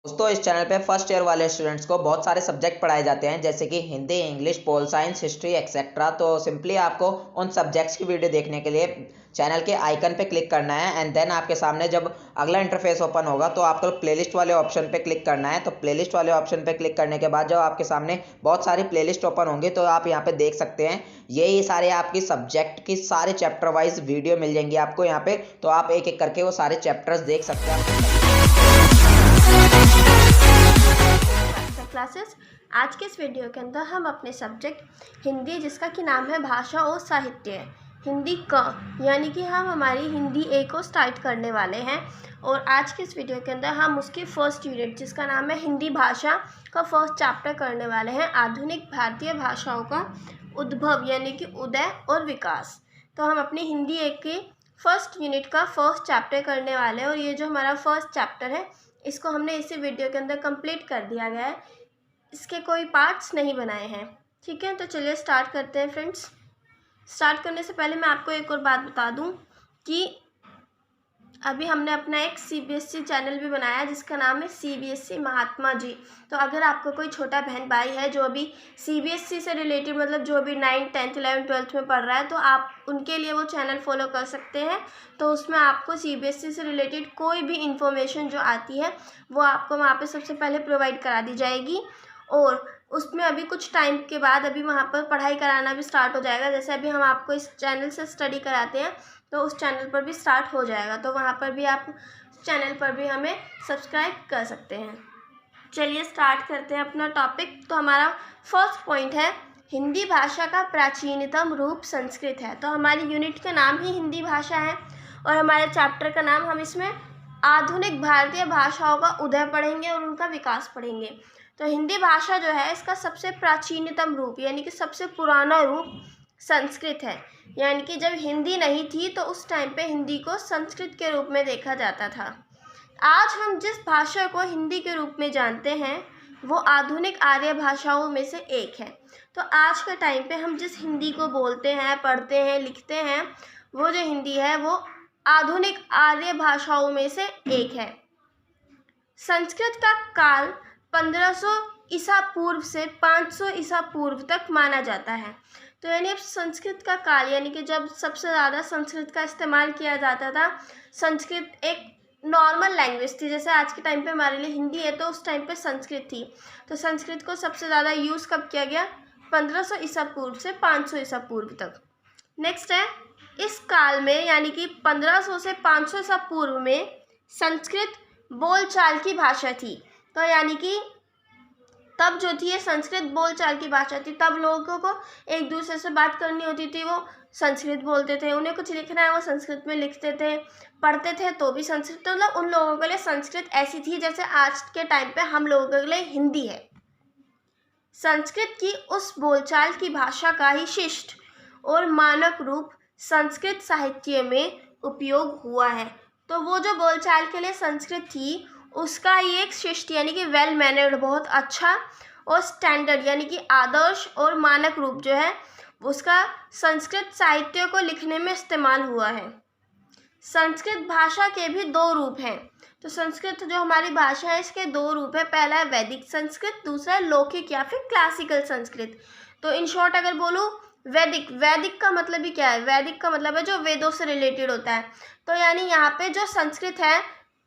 दोस्तों इस चैनल पे फर्स्ट ईयर वाले स्टूडेंट्स को बहुत सारे सब्जेक्ट पढ़ाए जाते हैं जैसे कि Hindi, English, pol science, history etcetera. तो सिंपली आपको उन सब्जेक्ट्स की वीडियो देखने के लिए चैनल के आइकन पे क्लिक करना है एंड देन आपके सामने जब अगला इंटरफेस ओपन होगा तो आपको प्लेलिस्ट वाले ऑप्शन पे क्लिक करना है। तो प्लेलिस्ट वाले ऑप्शन पे क्लिक करने के बाद जब आपके सामने बहुत सारी प्लेलिस्ट ओपन होंगी तो आप यहाँ पे देख सकते हैं यही सारे आपकी सब्जेक्ट की सारे चैप्टर वाइज वीडियो मिल जाएंगी आपको यहाँ पे। तो आप एक एक करके वो सारे चैप्टर्स देख सकते हैं। क्लासेस आज के इस वीडियो के अंदर हम अपने सब्जेक्ट हिंदी, जिसका कि नाम है भाषा और साहित्य, हिंदी क यानी कि हम हमारी हिंदी ए को स्टार्ट करने वाले हैं। और आज के इस वीडियो के अंदर हम उसकी फर्स्ट यूनिट, जिसका नाम है हिंदी भाषा, का फर्स्ट चैप्टर करने वाले हैं, आधुनिक भारतीय भाषाओं का उद्भव यानी कि उदय और विकास। तो हम अपनी हिंदी ए की फर्स्ट यूनिट का फर्स्ट चैप्टर करने वाले हैं और ये जो हमारा फर्स्ट चैप्टर है इसको हमने इसी वीडियो के अंदर कंप्लीट कर दिया गया है, इसके कोई पार्ट्स नहीं बनाए हैं। ठीक है, तो चलिए स्टार्ट करते हैं फ्रेंड्स। स्टार्ट करने से पहले मैं आपको एक और बात बता दूं कि अभी हमने अपना एक सीबीएसई चैनल भी बनाया है जिसका नाम है सीबीएसई महात्मा जी। तो अगर आपको कोई छोटा बहन भाई है जो अभी सीबीएसई से रिलेटेड, मतलब जो अभी 9th 10th 11th 12th में पढ़ रहा है, तो आप उनके लिए वो चैनल फॉलो कर सकते हैं। तो उसमें आपको सीबीएसई से रिलेटेड कोई भी इंफॉर्मेशन जो आती है वो आपको वहाँ पर सबसे पहले प्रोवाइड करा दी जाएगी। और उसमें अभी कुछ टाइम के बाद अभी वहाँ पर पढ़ाई कराना भी स्टार्ट हो जाएगा। जैसे अभी हम आपको इस चैनल से स्टडी कराते हैं तो उस चैनल पर भी स्टार्ट हो जाएगा, तो वहाँ पर भी आप चैनल पर भी हमें सब्सक्राइब कर सकते हैं। चलिए स्टार्ट करते हैं अपना टॉपिक। तो हमारा फर्स्ट पॉइंट है हिंदी भाषा का प्राचीनतम रूप संस्कृत है। तो हमारी यूनिट का नाम ही हिंदी भाषा है और हमारे चैप्टर का नाम हम इसमें आधुनिक भारतीय भाषाओं का उदय पढ़ेंगे और उनका विकास पढ़ेंगे। तो हिंदी भाषा जो है इसका सबसे प्राचीनतम रूप यानी कि सबसे पुराना रूप संस्कृत है। यानी कि जब हिंदी नहीं थी तो उस टाइम पे हिंदी को संस्कृत के रूप में देखा जाता था। आज हम जिस भाषा को हिंदी के रूप में जानते हैं वो आधुनिक आर्य भाषाओं में से एक है। तो आज के टाइम पे हम जिस हिंदी को बोलते हैं, पढ़ते हैं, लिखते हैं, वो जो हिंदी है वो आधुनिक आर्य भाषाओं में से एक है। संस्कृत का काल 1500 ईसा पूर्व से 500 ईसा पूर्व तक माना जाता है। तो यानी अब संस्कृत का काल यानी कि जब सबसे ज़्यादा संस्कृत का इस्तेमाल किया जाता था, संस्कृत एक नॉर्मल लैंग्वेज थी, जैसे आज के टाइम पे हमारे लिए हिंदी है तो उस टाइम पे संस्कृत थी। तो संस्कृत को सबसे ज़्यादा यूज़ कब किया गया? 1500 ईसा पूर्व से 500 ईसा पूर्व तक। नेक्स्ट है इस काल में यानी कि 1500 से 500 ईसा पूर्व में संस्कृत बोलचाल की भाषा थी। तो यानी कि तब जो थी ये संस्कृत बोलचाल की भाषा थी। तब लोगों को एक दूसरे से बात करनी होती थी, वो संस्कृत बोलते थे, उन्हें कुछ लिखना है वो संस्कृत में लिखते थे, पढ़ते थे तो भी संस्कृत। तो मतलब उन लोगों के लिए संस्कृत ऐसी थी जैसे आज के टाइम पे हम लोगों के लिए हिंदी है। संस्कृत की उस बोलचाल की भाषा का ही शिष्ट और मानक रूप संस्कृत साहित्य में उपयोग हुआ है। तो वो जो बोलचाल के लिए संस्कृत थी उसका ही एक शिष्ट यानी कि वेल मैनर्ड, बहुत अच्छा, और स्टैंडर्ड यानी कि आदर्श और मानक रूप जो है उसका संस्कृत साहित्य को लिखने में इस्तेमाल हुआ है। संस्कृत भाषा के भी दो रूप हैं। तो संस्कृत जो हमारी भाषा है इसके दो रूप है, पहला है वैदिक संस्कृत, दूसरा है लौकिक या फिर क्लासिकल संस्कृत। तो इन शॉर्ट अगर बोलूँ वैदिक का मतलब ही क्या है? वैदिक का मतलब है जो वेदों से रिलेटेड होता है। तो यानी यहाँ पे जो संस्कृत है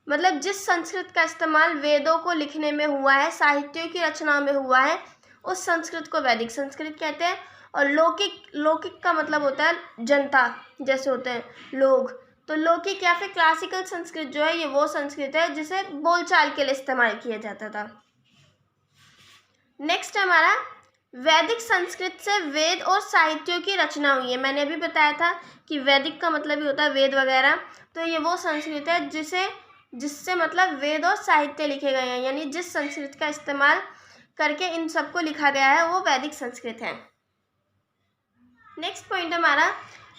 मतलब जिस संस्कृत का इस्तेमाल वेदों को लिखने में हुआ है, साहित्यों की रचना में हुआ है, उस संस्कृत को वैदिक संस्कृत कहते हैं। और लौकिक का मतलब होता है जनता, जैसे होते हैं लोग। तो लौकिक या फिर क्लासिकल संस्कृत जो है ये वो संस्कृत है जिसे बोलचाल के लिए इस्तेमाल किया जाता था। नेक्स्ट हमारा वैदिक संस्कृत से वेद और साहित्यों की रचना हुई है। मैंने अभी बताया था कि वैदिक का मतलब ही होता है वेद वगैरह। तो ये वो संस्कृत है जिससे मतलब वेद और साहित्य लिखे गए हैं, यानी जिस संस्कृत का इस्तेमाल करके इन सबको लिखा गया है वो वैदिक संस्कृत है। नेक्स्ट पॉइंट हमारा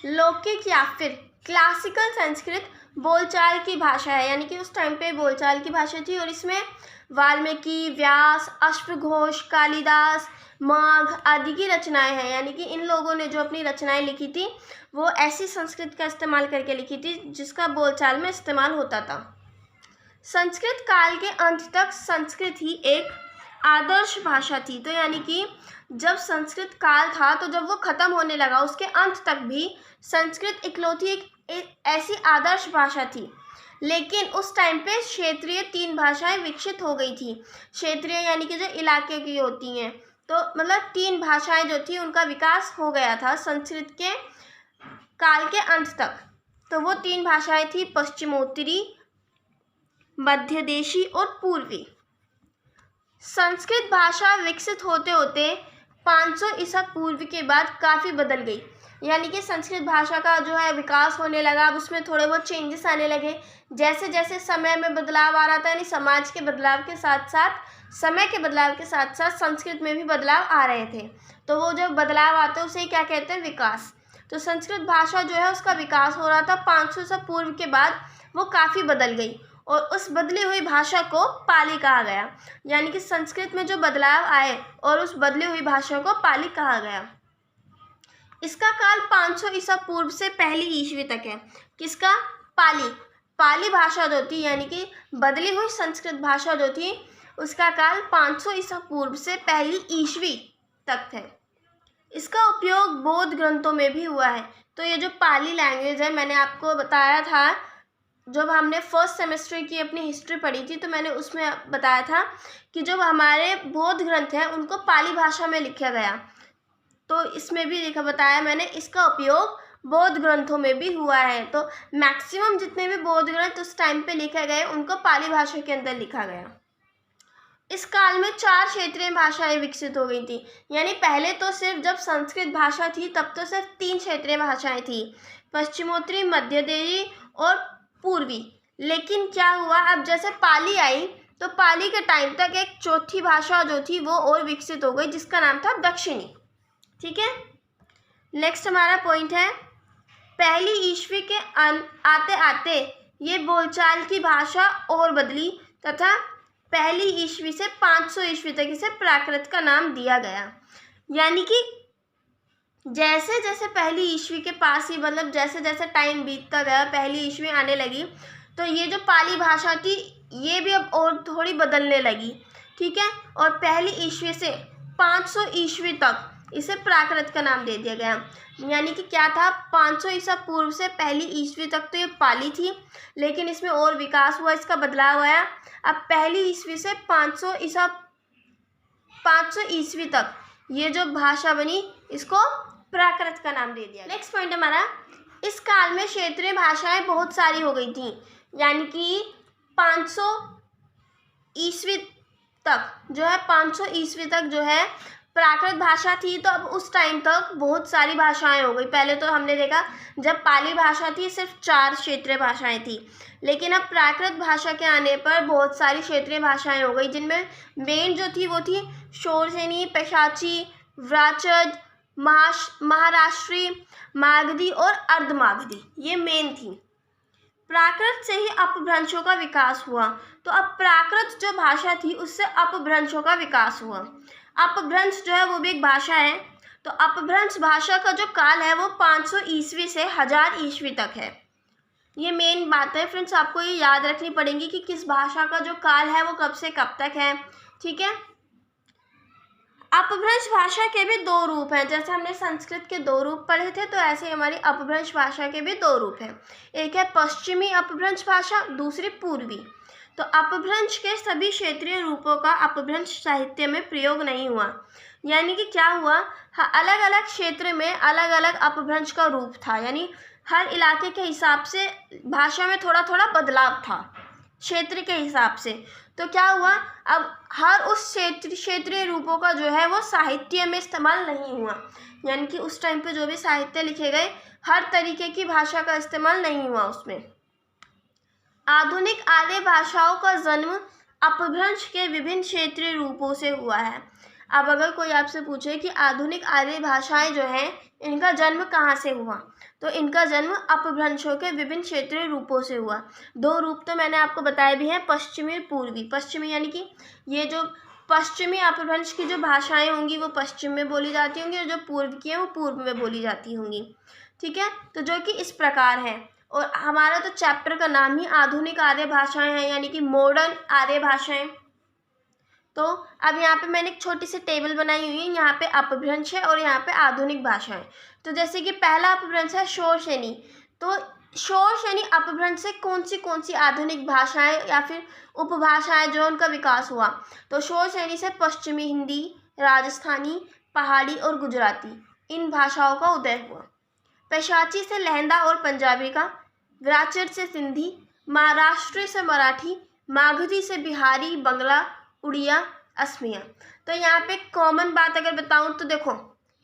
लौकिक या फिर क्लासिकल संस्कृत बोलचाल की भाषा है। यानी कि उस टाइम पे बोलचाल की भाषा थी और इसमें वाल्मीकि, व्यास, अश्वघोष, कालिदास, माघ आदि की रचनाएं हैं। यानी कि इन लोगों ने जो अपनी रचनाएं लिखी थी वो ऐसी संस्कृत का इस्तेमाल करके लिखी थी जिसका बोलचाल में इस्तेमाल होता था। संस्कृत काल के अंत तक संस्कृत ही एक आदर्श भाषा थी। तो यानी कि जब संस्कृत काल था तो जब वो ख़त्म होने लगा उसके अंत तक भी संस्कृत इकलौती एक ऐसी आदर्श भाषा थी। लेकिन उस टाइम पे क्षेत्रीय 3 भाषाएं विकसित हो गई थी। क्षेत्रीय यानी कि जो इलाके की होती हैं, तो मतलब 3 भाषाएं जो थी उनका विकास हो गया था संस्कृत के काल के अंत तक। तो वो 3 भाषाएं थी पश्चिमोत्तरी, मध्यदेशी और पूर्वी। संस्कृत भाषा विकसित होते होते 500 ईसा पूर्व के बाद काफ़ी बदल गई। यानी कि संस्कृत भाषा का जो है विकास होने लगा, अब उसमें थोड़े बहुत चेंजेस आने लगे। जैसे जैसे समय में बदलाव आ रहा था, यानी समाज के बदलाव के साथ साथ, समय के बदलाव के साथ साथ संस्कृत में भी बदलाव आ रहे थे। तो वो जब बदलाव आते हैं उसे क्या कहते हैं, विकास। तो संस्कृत भाषा जो है उसका विकास हो रहा था 500 ईसा पूर्व के बाद, वो काफ़ी बदल गई और उस बदली हुई भाषा को पाली कहा गया। यानी कि संस्कृत में जो बदलाव आए और उस बदली हुई भाषा को पाली कहा गया। इसका काल 500 ईसा पूर्व से पहली ईस्वी तक है। किसका? पाली भाषा जो थी, यानी कि बदली हुई संस्कृत भाषा जो थी, उसका काल 500 ईसा पूर्व से पहली ईस्वी तक है। इसका उपयोग बौद्ध ग्रंथों में भी हुआ है। तो ये जो पाली लैंग्वेज है, मैंने आपको बताया था जब हमने फर्स्ट सेमेस्टर की अपनी हिस्ट्री पढ़ी थी, तो मैंने उसमें बताया था कि जो हमारे बौद्ध ग्रंथ हैं उनको पाली भाषा में लिखा गया। तो इसमें भी बताया मैंने, इसका उपयोग बौद्ध ग्रंथों में भी हुआ है। तो मैक्सिमम जितने भी बौद्ध ग्रंथ उस टाइम पे लिखे गए उनको पाली भाषा के अंदर लिखा गया। इस काल में 4 क्षेत्रीय भाषाएं विकसित हो गई थी। यानी पहले तो सिर्फ जब संस्कृत भाषा थी तब तो सिर्फ 3 क्षेत्रीय भाषाएं थी, पश्चिमोत्तरी, मध्यदेशी और पूर्वी। लेकिन क्या हुआ, अब जैसे पाली आई तो पाली के टाइम तक एक चौथी भाषा जो थी वो और विकसित हो गई, जिसका नाम था दक्षिणी। ठीक है, नेक्स्ट हमारा पॉइंट है, पहली ईस्वी के आते आते ये बोलचाल की भाषा और बदली तथा पहली ईस्वी से 500 ईस्वी तक इसे प्राकृत का नाम दिया गया। यानी कि जैसे जैसे पहली ईस्वी के पास ही, मतलब जैसे जैसे टाइम बीतता गया, पहली ईस्वी आने लगी, तो ये जो पाली भाषा थी ये भी अब और थोड़ी बदलने लगी। ठीक है, और पहली ईस्वी से 500 ईस्वी तक इसे प्राकृत का नाम दे दिया गया। यानी कि क्या था, 500 ईसा पूर्व से पहली ईस्वी तक तो ये पाली थी, लेकिन इसमें और विकास हुआ, इसका बदलाव आया। अब पहली ईस्वी से 500 ईस्वी तक ये जो भाषा बनी इसको प्राकृत का नाम दे दिया। नेक्स्ट पॉइंट हमारा, इस काल में क्षेत्रीय भाषाएं बहुत सारी हो गई थी। यानी कि 500 ईस्वी तक जो है, 500 ईस्वी तक जो है प्राकृत भाषा थी, तो अब उस टाइम तक बहुत सारी भाषाएं हो गई। पहले तो हमने देखा जब पाली भाषा थी सिर्फ 4 क्षेत्रीय भाषाएं थी, लेकिन अब प्राकृत भाषा के आने पर बहुत सारी क्षेत्रीय भाषाएं हो गई, जिनमें मेन जो थी वो थी शोरसेनी, पैशाची, व्राचद, महाराष्ट्री, मागधी और अर्धमागधी, ये मेन थी। प्राकृत से ही अपभ्रंशों का विकास हुआ। तो अब प्राकृत जो भाषा थी उससे अपभ्रंशों का विकास हुआ। अपभ्रंश जो है वो भी एक भाषा है। तो अपभ्रंश भाषा का जो काल है वो 500 ईस्वी से 1000 ईस्वी तक है। ये मेन बात है फ्रेंड्स, आपको ये याद रखनी पड़ेगी कि किस भाषा का जो काल है वो कब से कब तक है। ठीक है, अपभ्रंश भाषा के भी 2 रूप हैं। जैसे हमने संस्कृत के 2 रूप पढ़े थे, तो ऐसे ही हमारी अपभ्रंश भाषा के भी 2 रूप हैं। एक है पश्चिमी अपभ्रंश भाषा, दूसरी पूर्वी। तो अपभ्रंश के सभी क्षेत्रीय रूपों का अपभ्रंश साहित्य में प्रयोग नहीं हुआ। यानी कि क्या हुआ, अलग अलग क्षेत्र में अलग अलग अपभ्रंश का रूप था। यानी हर इलाके के हिसाब से भाषा में थोड़ा थोड़ा बदलाव था क्षेत्र के हिसाब से। तो क्या हुआ, अब हर उस क्षेत्रीय रूपों का जो है वो साहित्य में इस्तेमाल नहीं हुआ। यानी कि उस टाइम पे जो भी साहित्य लिखे गए हर तरीके की भाषा का इस्तेमाल नहीं हुआ उसमें। आधुनिक आर्य भाषाओं का जन्म अपभ्रंश के विभिन्न क्षेत्रीय रूपों से हुआ है। अब अगर कोई आपसे पूछे कि आधुनिक आर्य भाषाएं जो हैं इनका जन्म कहाँ से हुआ, तो इनका जन्म अपभ्रंशों के विभिन्न क्षेत्रीय रूपों से हुआ। 2 रूप तो मैंने आपको बताए भी हैं, पश्चिमी और पूर्वी। पश्चिमी यानी कि ये जो पश्चिमी अपभ्रंश की जो भाषाएं होंगी वो पश्चिम में बोली जाती होंगी, और जो पूर्व की है वो पूर्व में बोली जाती होंगी। ठीक है, तो जो कि इस प्रकार है, और हमारा तो चैप्टर का नाम ही आधुनिक आर्य भाषाएं हैं, यानी कि मॉडर्न आर्य भाषाएं। तो अब यहाँ पे मैंने एक छोटी सी टेबल बनाई हुई है, यहाँ पे अपभ्रंश है और यहाँ पे आधुनिक भाषाएं। तो जैसे कि पहला अपभ्रंश है शोर श्रेणी, तो शोर श्रेणी अपभ्रंश से कौन सी आधुनिक भाषाएं या फिर उपभाषाएं जो उनका विकास हुआ, तो शोर श्रेणी से पश्चिमी हिंदी, राजस्थानी, पहाड़ी और गुजराती इन भाषाओं का उदय हुआ। पैशाची से लहंदा और पंजाबी का, व्राचर से सिंधी, महाराष्ट्र से मराठी, मागधी से बिहारी, बंगला, उड़िया, असमिया। तो यहाँ पे कॉमन बात अगर बताऊँ तो देखो,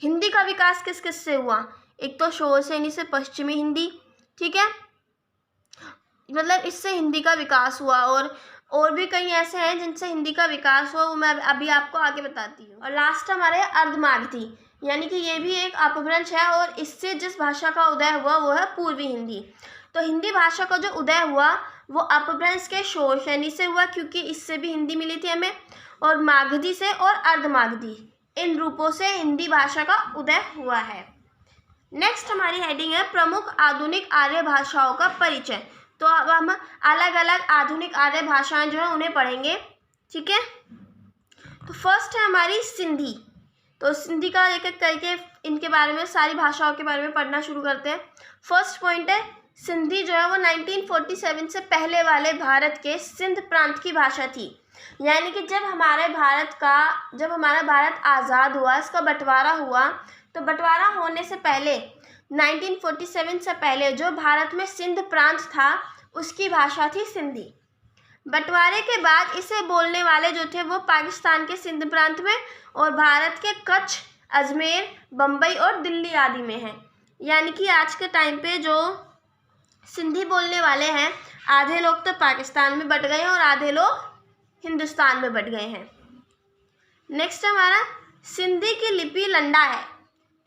हिंदी का विकास किस किस से हुआ, एक तो शोर श्रेणी से पश्चिमी हिंदी, ठीक है, मतलब इससे हिंदी का विकास हुआ, और भी कई ऐसे हैं जिनसे हिंदी का विकास हुआ, वो मैं अभी आपको आगे बताती हूँ। और लास्ट हमारे अर्धमागधी, यानी कि ये भी एक अपभ्रंश है और इससे जिस भाषा का उदय हुआ वो है पूर्वी हिंदी। तो हिंदी भाषा का जो उदय हुआ वो अपभ्रंश के शोर श्रेणी से हुआ, क्योंकि इससे भी हिंदी मिली थी हमें, और मागधी से और अर्धमागधी इन रूपों से हिंदी भाषा का उदय हुआ है। नेक्स्ट हमारी हेडिंग है प्रमुख आधुनिक आर्य भाषाओं का परिचय। तो अब हम अलग अलग आधुनिक आर्य भाषाएं जो है उन्हें पढ़ेंगे, ठीक है। तो फर्स्ट है हमारी सिंधी। तो सिंधी का एक एक करके इनके बारे में, सारी भाषाओं के बारे में पढ़ना शुरू करते हैं। फर्स्ट पॉइंट है सिंधी जो है वो 1947 से पहले वाले भारत के सिंध प्रांत की भाषा थी, यानी कि जब हमारा भारत आज़ाद हुआ, इसका बंटवारा हुआ, तो बंटवारा होने से पहले 1947 से पहले जो भारत में सिंध प्रांत था उसकी भाषा थी सिंधी। बंटवारे के बाद इसे बोलने वाले जो थे वो पाकिस्तान के सिंध प्रांत में और भारत के कच्छ, अजमेर, बम्बई और दिल्ली आदि में हैं। यानी कि आज के टाइम पे जो सिंधी बोलने वाले हैं, आधे लोग तो पाकिस्तान में बट गए हैं और आधे लोग हिंदुस्तान में बट गए हैं। नेक्स्ट हमारा सिंधी की लिपि लंडा है।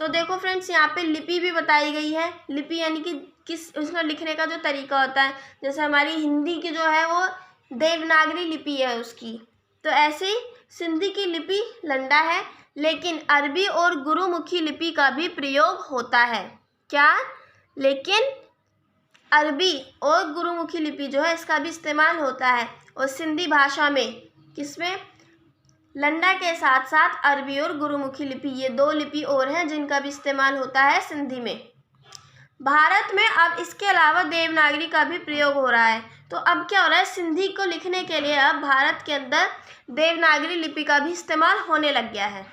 तो देखो फ्रेंड्स, यहाँ पे लिपि भी बताई गई है। लिपि यानी कि किस उसमें लिखने का जो तरीका होता है, जैसे हमारी हिंदी की जो है वो देवनागरी लिपि है उसकी, तो ऐसे ही सिंधी की लिपि लंडा है, लेकिन अरबी और गुरुमुखी लिपि का भी प्रयोग होता है। क्या? लेकिन अरबी और गुरुमुखी लिपि जो है इसका भी इस्तेमाल होता है। और सिंधी भाषा में किसमें? लंडा के साथ साथ अरबी और गुरुमुखी लिपि, ये दो लिपि और हैं जिनका भी इस्तेमाल होता है सिंधी में। भारत में अब इसके अलावा देवनागरी का भी प्रयोग हो रहा है। तो अब क्या हो रहा है, सिंधी को लिखने के लिए अब भारत के अंदर देवनागरी लिपि का भी इस्तेमाल होने लग गया है।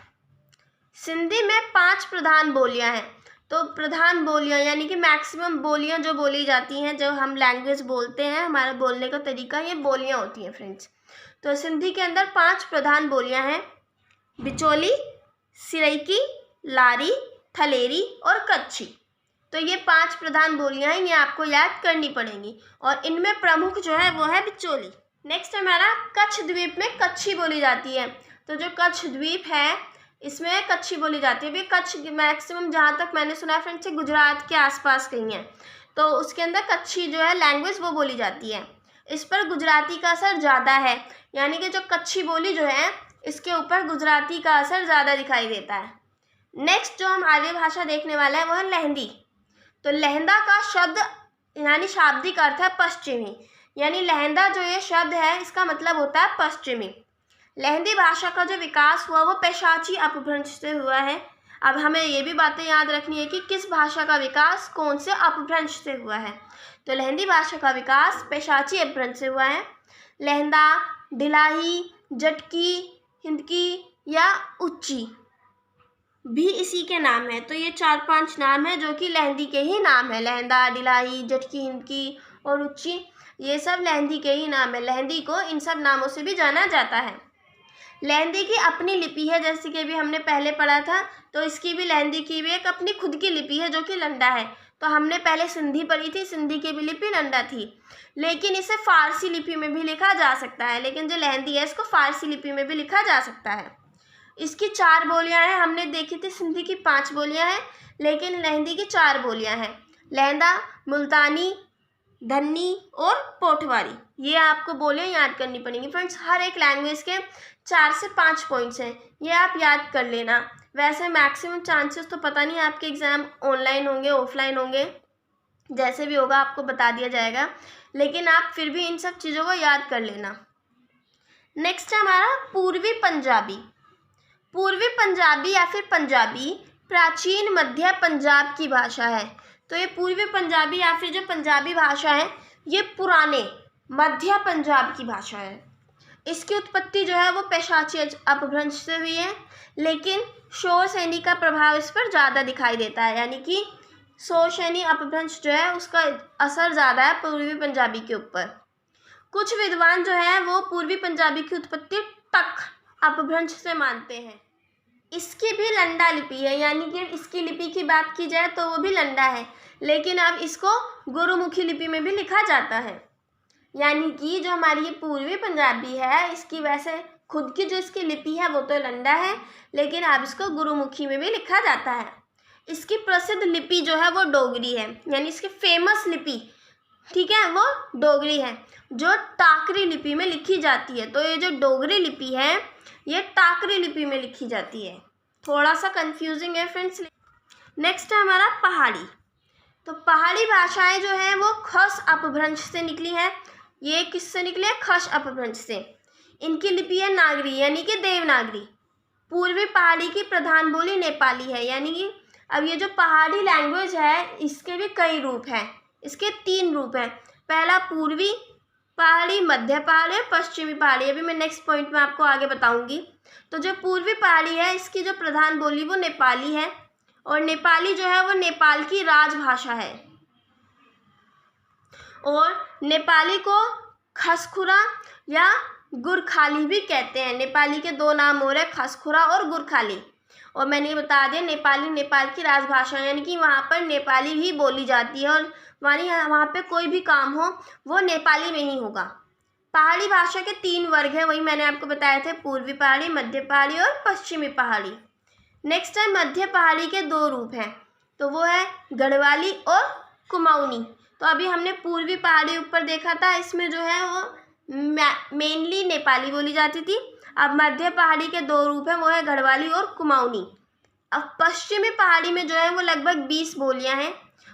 सिंधी में 5 प्रधान बोलियां हैं। तो प्रधान बोलियां यानी कि मैक्सिमम बोलियां जो बोली जाती हैं, जो हम लैंग्वेज बोलते हैं, हमारा बोलने का तरीका, ये बोलियां होती हैं फ्रेंड्स। तो सिंधी के अंदर 5 प्रधान बोलियां हैं, बिचौली, सिरैकी, लारी, थलेरी और कच्छी। तो ये 5 प्रधान बोलियां हैं, ये आपको याद करनी पड़ेंगी और इनमें प्रमुख जो है वो है बिचौली। नेक्स्ट हमारा कच्छ द्वीप में कच्छी बोली जाती है। तो जो कच्छ द्वीप है इसमें कच्छी बोली जाती है। भी कच्छ मैक्सिमम जहाँ तक मैंने सुना है फ्रेंड्स गुजरात के आसपास कहीं है, तो उसके अंदर कच्छी जो है लैंग्वेज वो बोली जाती है। इस पर गुजराती का असर ज़्यादा है, यानी कि जो कच्छी बोली जो है इसके ऊपर गुजराती का असर ज़्यादा दिखाई देता है। नेक्स्ट जो हम आर्य भाषा देखने वाला है वो है लहंदी। तो लहंदा का शब्द यानी शाब्दिक अर्थ है पश्चिमी, यानी लहंदा जो ये शब्द है इसका मतलब होता है पश्चिमी। लहंदी भाषा का जो विकास हुआ वो पैशाची अपभ्रंश से हुआ है। अब हमें ये भी बातें याद रखनी है कि किस भाषा का विकास कौन से अपभ्रंश से हुआ है। तो लहंदी भाषा का विकास पैशाची अपभ्रंश से हुआ है। लहंदा, ढिलाई, जटकी, हिंदकी या उच्ची भी इसी के नाम है। तो ये 4-5 नाम है जो कि लहंदी के ही नाम है। लहंदा, ढिलाई, जटकी, हिंदकी और उच्ची, ये सब लहंदी के ही नाम है। लहंदी को इन सब नामों से भी जाना जाता है। लहंदी की अपनी लिपि है, जैसे कि अभी हमने पहले पढ़ा था, तो इसकी भी लहंदी की भी एक अपनी खुद की लिपि है जो कि लंडा है। तो हमने पहले सिंधी पढ़ी थी, सिंधी की भी लिपि लंडा थी, लेकिन इसे फारसी लिपि में भी लिखा जा सकता है। लेकिन जो लहंदी है इसको फारसी लिपि में भी लिखा जा सकता है। इसकी 4 बोलियां हैं, हमने देखी थी सिंधी की 5 बोलियां हैं, लेकिन लहंदी की 4 बोलियां हैं। लहंदा, मुल्तानी, धन्नी और पोठवारी, ये आपको बोलियां याद करनी पड़ेंगी फ्रेंड्स। हर एक लैंग्वेज के 4 से 5 पॉइंट्स हैं, ये आप याद कर लेना। वैसे मैक्सिमम चांसेस तो पता नहीं आपके एग्ज़ाम ऑनलाइन होंगे ऑफलाइन होंगे, जैसे भी होगा आपको बता दिया जाएगा, लेकिन आप फिर भी इन सब चीज़ों को याद कर लेना। नेक्स्ट है हमारा पूर्वी पंजाबी। पूर्वी पंजाबी या फिर पंजाबी प्राचीन मध्य पंजाब की भाषा है। तो ये पूर्वी पंजाबी या फिर जो पंजाबी भाषा है ये पुराने मध्य पंजाब की भाषा है। इसकी उत्पत्ति जो है वो पेशाची अपभ्रंश से हुई है, लेकिन शोर सैनी का प्रभाव इस पर ज़्यादा दिखाई देता है, यानी कि शोर सैनी अपभ्रंश जो है उसका असर ज़्यादा है पूर्वी पंजाबी के ऊपर। कुछ विद्वान जो है वो पूर्वी पंजाबी की उत्पत्ति टक अपभ्रंश से मानते हैं। इसकी भी लंडा लिपि है, यानी कि इसकी लिपि की बात की जाए तो वो भी लंडा है, लेकिन अब इसको गुरुमुखी लिपि में भी लिखा जाता है। यानी कि जो हमारी ये पूर्वी पंजाबी है इसकी वैसे खुद की जो इसकी लिपि है वो तो लंडा है, लेकिन अब इसको गुरुमुखी में भी लिखा जाता है। इसकी प्रसिद्ध लिपि जो है वो डोगरी है, यानी इसकी फेमस लिपि, ठीक है, वो डोगरी है जो टाकरी लिपि में लिखी जाती है। तो ये जो डोगरी लिपि है ये टाकरी लिपि में लिखी जाती है। थोड़ा सा कंफ्यूजिंग है फ्रेंड्स। नेक्स्ट है हमारा पहाड़ी। तो पहाड़ी भाषाएं जो है वो खस अपभ्रंश से निकली है। ये किससे निकले हैं? खस अपभ्रंश से। इनकी लिपि है नागरी, यानी कि देवनागरी। पूर्वी पहाड़ी की प्रधान बोली नेपाली है, यानी कि अब ये जो पहाड़ी लैंग्वेज है इसके भी कई रूप हैं। इसके 3 रूप हैं। पहला पूर्वी पहाड़ी, मध्य पहाड़ी और पश्चिमी पहाड़ी। अभी मैं नेक्स्ट पॉइंट में आपको आगे बताऊंगी। तो जो पूर्वी पहाड़ी है इसकी जो प्रधान बोली वो नेपाली है, और नेपाली जो है वो नेपाल की राजभाषा है। और नेपाली को खसखुरा या गुरखाली भी कहते हैं। नेपाली के 2 नाम हो रहे हैं, खसखुरा और गुरखाली। और मैंने ये बता दिया नेपाली नेपाल की राजभाषा, यानी कि वहाँ पर नेपाली ही बोली जाती है, और वहाँ पे कोई भी काम हो वो नेपाली में ही होगा। पहाड़ी भाषा के 3 वर्ग हैं, वही मैंने आपको बताए थे, पूर्वी पहाड़ी, मध्य पहाड़ी और पश्चिमी पहाड़ी। नेक्स्ट है मध्य पहाड़ी के 2 रूप हैं, तो वो है गढ़वाली और कुमाऊनी। तो अभी हमने पूर्वी पहाड़ी ऊपर देखा था, इसमें जो है वो मेनली नेपाली बोली जाती थी। अब मध्य पहाड़ी के 2 रूप हैं, वो है गढ़वाली और कुमाऊनी। अब पश्चिमी पहाड़ी में जो है वो लगभग 20 बोलियां हैं,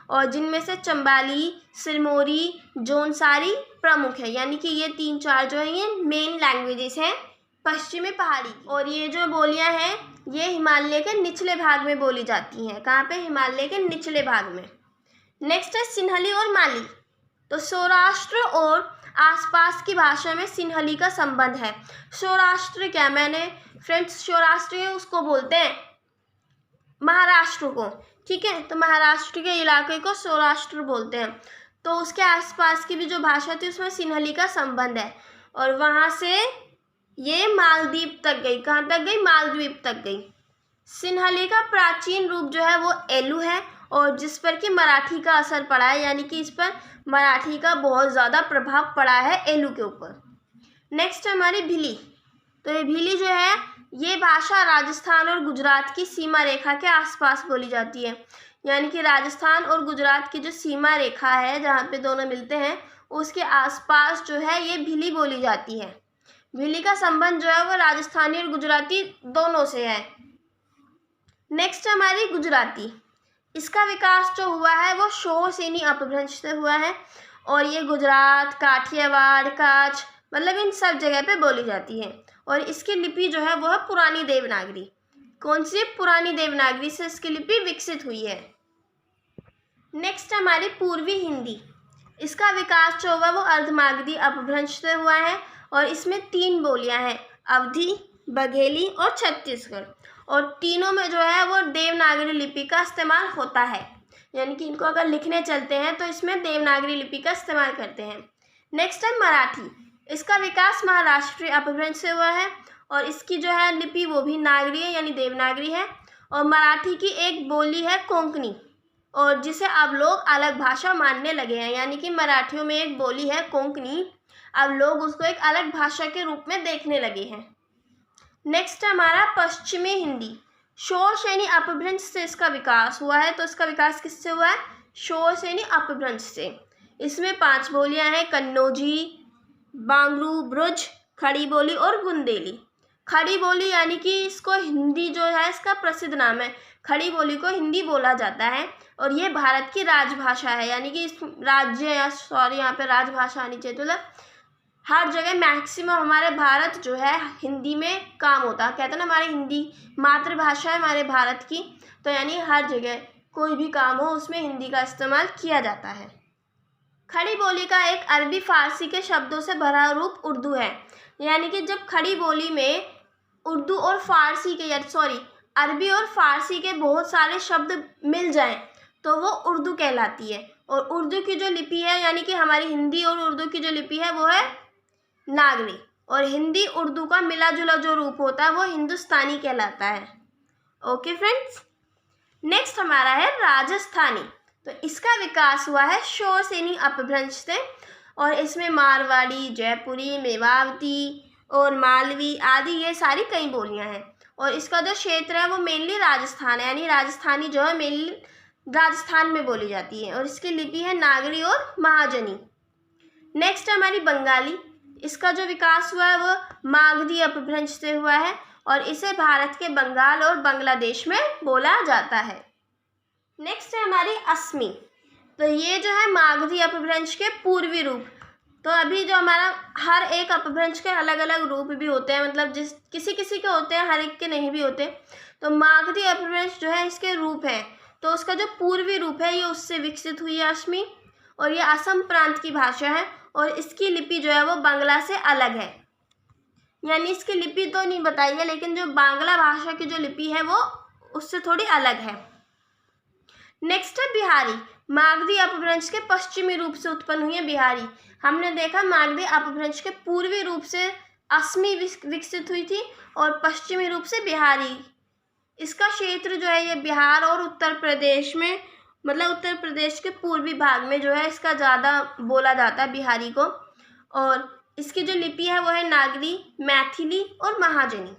और जिनमें से चंबाली, सिरमौरी, जौनसारी प्रमुख है, यानी कि ये 3-4 जो है ये मेन लैंग्वेजेस हैं पश्चिमी पहाड़ी। और ये जो बोलियां हैं ये हिमालय के निचले भाग में बोली जाती हैं। कहाँ पे? हिमालय के निचले भाग में। नेक्स्ट है सिन्हली और माली। तो सौराष्ट्र और आसपास की भाषा में सिन्हली का संबंध है। सौराष्ट्र क्या, मैंने फ्रेंड्स सौराष्ट्र उसको बोलते हैं महाराष्ट्र को, ठीक है, तो महाराष्ट्र के इलाके को सौराष्ट्र बोलते हैं। तो उसके आसपास की भी जो भाषा थी उसमें सिन्हली का संबंध है, और वहाँ से ये मालदीव तक गई। कहाँ तक गई? मालदीव तक गई। सिन्हली का प्राचीन रूप जो है वो एलू है, और जिस पर कि मराठी का असर पड़ा है, यानी कि इस पर मराठी का बहुत ज़्यादा प्रभाव पड़ा है एलू के ऊपर। नेक्स्ट है हमारी भिली। तो ये भिली जो है ये भाषा राजस्थान और गुजरात की सीमा रेखा के आसपास बोली जाती है, यानी कि राजस्थान और गुजरात की जो सीमा रेखा है जहाँ पे दोनों मिलते हैं उसके आसपास जो है ये भिली बोली जाती है। भिली का संबंध जो है वो राजस्थानी और गुजराती दोनों से है। नेक्स्ट हमारी गुजराती। इसका विकास जो हुआ है वो शोर सैनी अपभ्रंश से हुआ है, और ये गुजरात, काठियावाड़, कच्छ मतलब इन सब जगह पे बोली जाती है। और इसकी लिपि जो है वो है पुरानी देवनागरी। कौन सी? पुरानी देवनागरी से इसकी लिपि विकसित हुई है। नेक्स्ट हमारी पूर्वी हिंदी। इसका विकास जो हुआ वो अर्धमागधी अपभ्रंश से हुआ है, और इसमें 3 बोलियां हैं, अवधी, बघेली और छत्तीसगढ़। और तीनों में जो है वो देवनागरी लिपि का इस्तेमाल होता है, यानी कि इनको अगर लिखने चलते हैं तो इसमें देवनागरी लिपि का इस्तेमाल करते हैं। नेक्स्ट है मराठी। इसका विकास महाराष्ट्रीय अपभ्रंश से हुआ है, और इसकी जो है लिपि वो भी नागरी है, यानी देवनागरी है। और मराठी की एक बोली है कोंकणी, और जिसे अब लोग अलग भाषा मानने लगे हैं, यानी कि मराठियों में एक बोली है कोंकणी, अब लोग उसको एक अलग भाषा के रूप में देखने लगे हैं। नेक्स्ट हमारा पश्चिमी हिंदी। शोर सैनी अपभ्रंश से इसका विकास हुआ है। तो इसका विकास किससे हुआ है? शोर सैनी अपभ्रंश से। इसमें 5 बोलियां हैं, कन्नौजी, बांगरू, ब्रुज, खड़ी बोली और बुंदेली। खड़ी बोली यानी कि इसको हिंदी जो है इसका प्रसिद्ध नाम है, खड़ी बोली को हिंदी बोला जाता है और ये भारत की राजभाषा है। यानी कि इस राज्य या सॉरी यहाँ पे राजभाषा आनी चाहिए, तो मतलब हर जगह मैक्सिमम हमारे भारत जो है हिंदी में काम होता है। कहते हैं ना हमारी हिंदी मातृभाषा है हमारे भारत की, तो यानी हर जगह कोई भी काम हो उसमें हिंदी का इस्तेमाल किया जाता है। खड़ी बोली का एक अरबी फारसी के शब्दों से भरा रूप उर्दू है। यानी कि जब खड़ी बोली में उर्दू और फारसी के अरबी और फारसी के बहुत सारे शब्द मिल जाएं तो वो उर्दू कहलाती है। और उर्दू की जो लिपि है यानी कि हमारी हिंदी और उर्दू की जो लिपि है वो है नागरी, और हिंदी उर्दू का मिला जुला जो रूप होता है वो हिंदुस्तानी कहलाता है। ओके फ्रेंड्स, नेक्स्ट हमारा है राजस्थानी। तो इसका विकास हुआ है शोरसेनी अपभ्रंश से, और इसमें मारवाड़ी, जयपुरी, मेवाती और मालवी आदि ये सारी कई बोलियां हैं। और इसका जो क्षेत्र है वो मेनली राजस्थान है, यानी राजस्थानी जो है मेनली राजस्थान में बोली जाती है, और इसकी लिपि है नागरी और महाजनी। नेक्स्ट है हमारी बंगाली। इसका जो विकास हुआ है वो मागधी अपभ्रंश से हुआ है, और इसे भारत के बंगाल और बांग्लादेश में बोला जाता है। नेक्स्ट है हमारी असमी। तो ये जो है मागधी अपभ्रंश के पूर्वी रूप। तो अभी जो हमारा हर एक अपभ्रंश के अलग अलग रूप भी होते हैं, मतलब जिस किसी किसी के होते हैं, हर एक के नहीं भी होते। तो मागधी अपभ्रंश जो है इसके रूप है, तो उसका जो पूर्वी रूप है ये उससे विकसित हुई है असमी, और ये असम प्रांत की भाषा है, और इसकी लिपि जो है वो बांग्ला से अलग है। यानी इसकी लिपि तो नहीं बताई है, लेकिन जो बांग्ला भाषा की जो लिपि है वो उससे थोड़ी अलग है। नेक्स्ट है बिहारी। मागधी अपभ्रंश के पश्चिमी रूप से उत्पन्न हुई है बिहारी। हमने देखा मागधी अपभ्रंश के पूर्वी रूप से असमी विकसित हुई थी, और पश्चिमी रूप से बिहारी। इसका क्षेत्र जो है ये बिहार और उत्तर प्रदेश में, मतलब उत्तर प्रदेश के पूर्वी भाग में जो है इसका ज़्यादा बोला जाता है बिहारी को। और इसकी जो लिपि है वो है नागरी, मैथिली और महाजनी।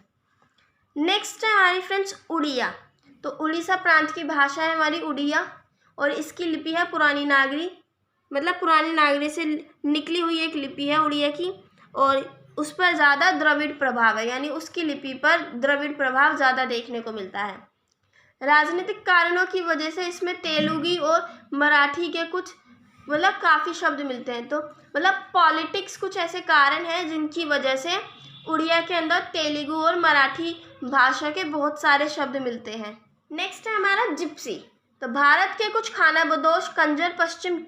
नेक्स्ट है हमारी फ्रेंड्स उड़िया। तो उड़ीसा प्रांत की भाषा है हमारी उड़िया, और इसकी लिपि है पुरानी नागरी, मतलब पुरानी नागरी से निकली हुई एक लिपि है उड़िया की, और उस पर ज़्यादा द्रविड़ प्रभाव है, यानी उसकी लिपि पर द्रविड़ प्रभाव ज़्यादा देखने को मिलता है। राजनीतिक कारणों की वजह से इसमें तेलुगी और मराठी के कुछ मतलब काफ़ी शब्द मिलते हैं। तो मतलब पॉलिटिक्स कुछ ऐसे कारण हैं जिनकी वजह से उड़िया के अंदर तेलुगु और मराठी भाषा के बहुत सारे शब्द मिलते हैं। नेक्स्ट है हमारा जिप्सी। तो भारत के कुछ खानाबदोश कंजर पश्चिम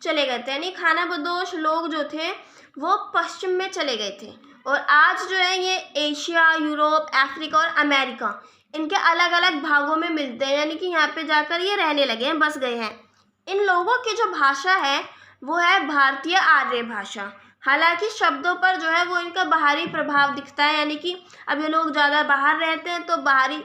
चले गए थे, यानी खानाबदोश लोग जो थे वो पश्चिम में चले गए थे, और आज जो है ये एशिया, यूरोप, अफ्रीका और अमेरिका इनके अलग अलग भागों में मिलते हैं, यानी कि यहाँ पे जाकर ये रहने लगे हैं, बस गए हैं। इन लोगों की जो भाषा है वो है भारतीय आर्य भाषा। हालांकि शब्दों पर जो है वो इनका बाहरी प्रभाव दिखता है, यानी कि अब ये लोग ज़्यादा बाहर रहते हैं तो बाहरी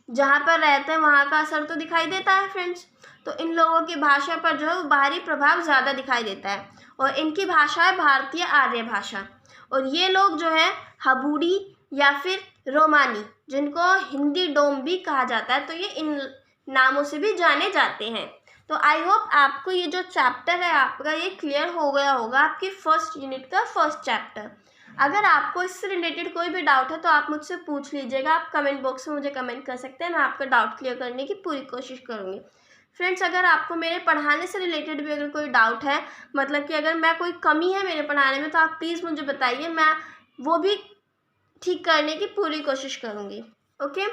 जहाँ पर रहते हैं वहाँ का असर तो दिखाई देता है फ्रेंड्स। तो इन लोगों की भाषा पर जो है वो बाहरी प्रभाव ज़्यादा दिखाई देता है, और इनकी भाषा है भारतीय आर्य भाषा। और ये लोग जो है हबूड़ी या फिर रोमानी, जिनको हिंदी डोम भी कहा जाता है, तो ये इन नामों से भी जाने जाते हैं। तो आई होप आपको ये जो चैप्टर है आपका ये क्लियर हो गया होगा, आपकी फर्स्ट यूनिट का फर्स्ट चैप्टर। अगर आपको इससे रिलेटेड कोई भी डाउट है तो आप मुझसे पूछ लीजिएगा, आप कमेंट बॉक्स में मुझे कमेंट कर सकते हैं, मैं आपका डाउट क्लियर करने की पूरी कोशिश करूँगी। फ्रेंड्स, अगर आपको मेरे पढ़ाने से रिलेटेड भी अगर कोई डाउट है, मतलब कि अगर मैं कोई कमी है मेरे पढ़ाने में, तो आप प्लीज़ मुझे बताइए, मैं वो भी ठीक करने की पूरी कोशिश करूँगी। ओके,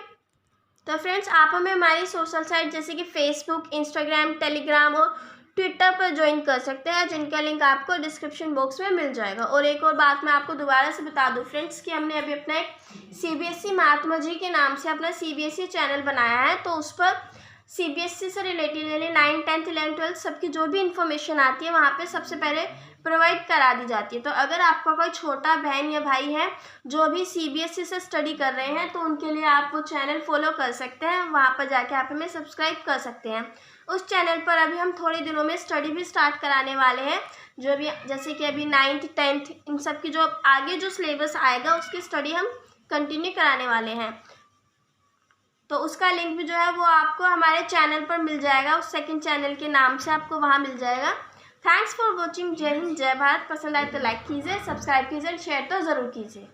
तो फ्रेंड्स आप हमें हमारी सोशल साइट जैसे कि फेसबुक, इंस्टाग्राम, टेलीग्राम और ट्विटर पर ज्वाइन कर सकते हैं, जिनका लिंक आपको डिस्क्रिप्शन बॉक्स में मिल जाएगा। और एक और बात मैं आपको दोबारा से बता दूं फ्रेंड्स कि हमने अभी अपना एक CBSE महात्मा जी के नाम से अपना CBSE चैनल बनाया है, तो उस पर CBSE से रिलेटेड यानी 9th, 10th, 11th, 12th सबकी जो भी इन्फॉर्मेशन आती है वहाँ पे सबसे पहले प्रोवाइड करा दी जाती है। तो अगर आपका कोई छोटा बहन या भाई है जो अभी CBSE से स्टडी कर रहे हैं, तो उनके लिए आप वो चैनल फॉलो कर सकते हैं, वहाँ पर जाके आप हमें सब्सक्राइब कर सकते हैं। उस चैनल पर अभी हम थोड़े दिनों में स्टडी भी स्टार्ट कराने वाले हैं, जो भी जैसे कि अभी 9th, 10th इन सब की जो आगे जो सिलेबस आएगा उसकी स्टडी हम कंटिन्यू कराने वाले हैं। तो उसका लिंक भी जो है वो आपको हमारे चैनल पर मिल जाएगा, उस सेकंड चैनल के नाम से आपको वहाँ मिल जाएगा। Thanks for watching. जय हिंद, जय भारत। पसंद आए तो लाइक कीजिए, सब्सक्राइब कीजिए, शेयर तो ज़रूर कीजिए।